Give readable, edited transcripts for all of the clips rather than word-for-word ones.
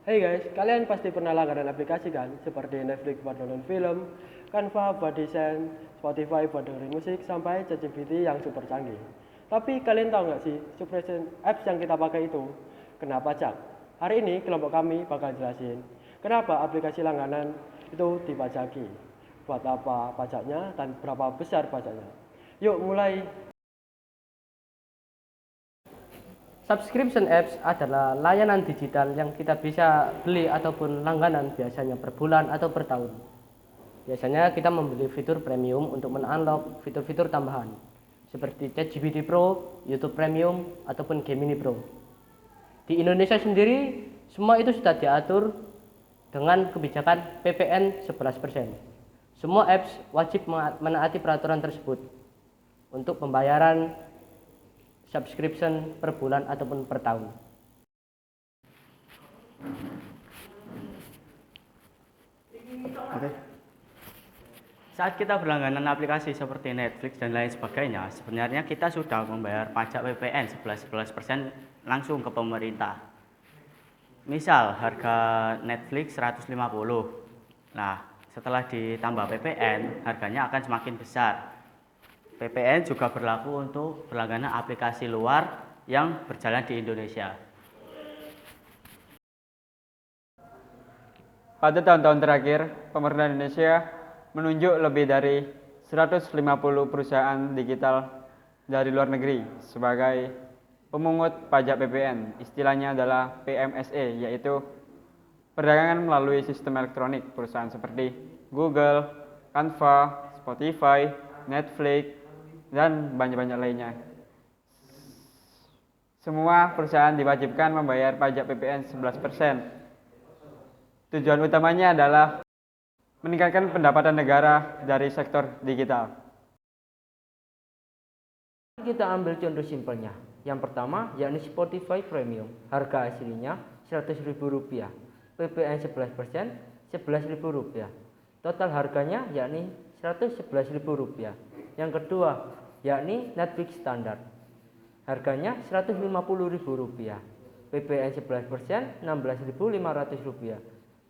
Hey guys, kalian pasti pernah langganan aplikasi kan? Seperti Netflix buat nonton film, Canva buat desain, Spotify buat dengerin musik, sampai ChatGPT yang super canggih. Tapi kalian tahu nggak sih, subscription apps yang kita pakai itu kena pajak? Hari ini kelompok kami bakal jelasin kenapa aplikasi langganan itu dipajaki, buat apa pajaknya, dan berapa besar pajaknya. Yuk mulai. Subscription apps adalah layanan digital yang kita bisa beli ataupun langganan biasanya per bulan atau per tahun. Biasanya kita membeli fitur premium untuk men-unlock fitur-fitur tambahan seperti ChatGPT Pro, YouTube Premium, ataupun Gemini Pro. Di Indonesia sendiri, semua itu sudah diatur dengan kebijakan PPN 11%. Semua apps wajib menaati peraturan tersebut untuk pembayaran subscription per bulan ataupun per tahun. Oke. Saat kita berlangganan aplikasi seperti Netflix dan lain sebagainya, sebenarnya kita sudah membayar pajak PPN 11% langsung ke pemerintah. Misal harga Netflix 150. Nah, setelah ditambah PPN, harganya akan semakin besar. PPN juga berlaku untuk berlangganan aplikasi luar yang berjalan di Indonesia. Pada tahun-tahun terakhir, pemerintah Indonesia menunjuk lebih dari 150 perusahaan digital dari luar negeri sebagai pemungut pajak PPN. Istilahnya adalah PMSE, yaitu perdagangan melalui sistem elektronik. Perusahaan seperti Google, Canva, Spotify, Netflix, dan banyak-banyak lainnya. Semua perusahaan diwajibkan membayar pajak PPN 11%. Tujuan utamanya adalah meningkatkan pendapatan negara dari sektor digital. Kita ambil contoh simpelnya. Yang pertama yakni Spotify Premium. Harga aslinya Rp100.000. PPN 11%, Rp11.000. Total harganya yakni Rp111.000. Yang kedua yakni Netflix standar. Harganya Rp150.000. PPN 11%, Rp16.500.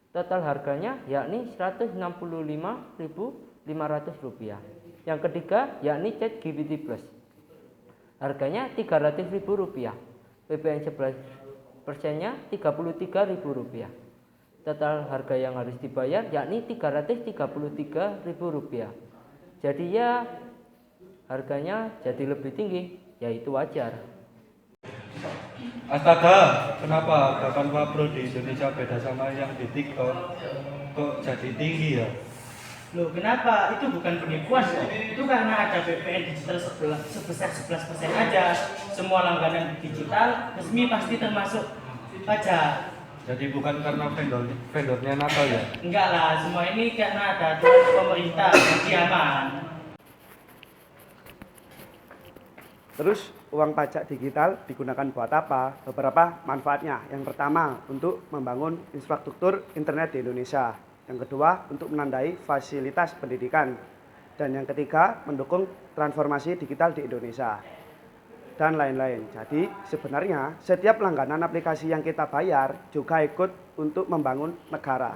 Total harganya yakni Rp165.500. Yang ketiga yakni ChatGPT Plus. Harganya Rp300.000. PPN 11%-nya Rp33.000. Total harga yang harus dibayar yakni Rp333.000. Jadi ya harganya jadi lebih tinggi, yaitu wajar. Astaga, kenapa Canva Pro di Indonesia beda sama yang di TikTok? Kok jadi tinggi ya? Loh, kenapa? Itu bukan penipuan loh. Itu karena ada PPN digital sebesar 11% aja. Semua langganan digital resmi pasti termasuk pajak. Jadi bukan karena vendornya nakal ya? Enggak lah, semua ini karena ada aturan pemerintah yang aman. Terus uang pajak digital digunakan buat apa? Beberapa manfaatnya. Yang pertama, untuk membangun infrastruktur internet di Indonesia. Yang kedua, untuk menandai fasilitas pendidikan. Dan yang ketiga, mendukung transformasi digital di Indonesia. Dan lain-lain. Jadi sebenarnya setiap langganan aplikasi yang kita bayar juga ikut untuk membangun negara.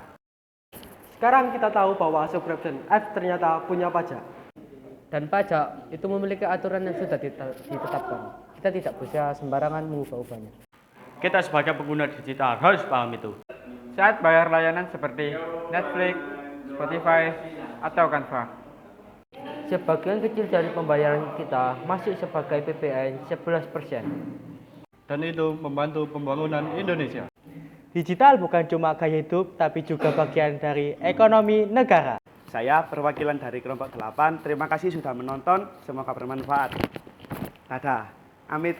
Sekarang kita tahu bahwa subscription apps ternyata punya pajak. Dan pajak itu memiliki aturan yang sudah ditetapkan. Kita tidak bisa sembarangan mengubah-ubahnya. Kita sebagai pengguna digital harus paham itu. Saat bayar layanan seperti Netflix, Spotify, atau Canva, Sebagian kecil dari pembayaran kita masuk sebagai PPN 11%. Dan itu membantu pembangunan Indonesia. Digital bukan cuma gaya hidup, tapi juga bagian dari ekonomi negara. Saya perwakilan dari kelompok 8. Terima kasih sudah menonton. Semoga bermanfaat. Dadah. Amit.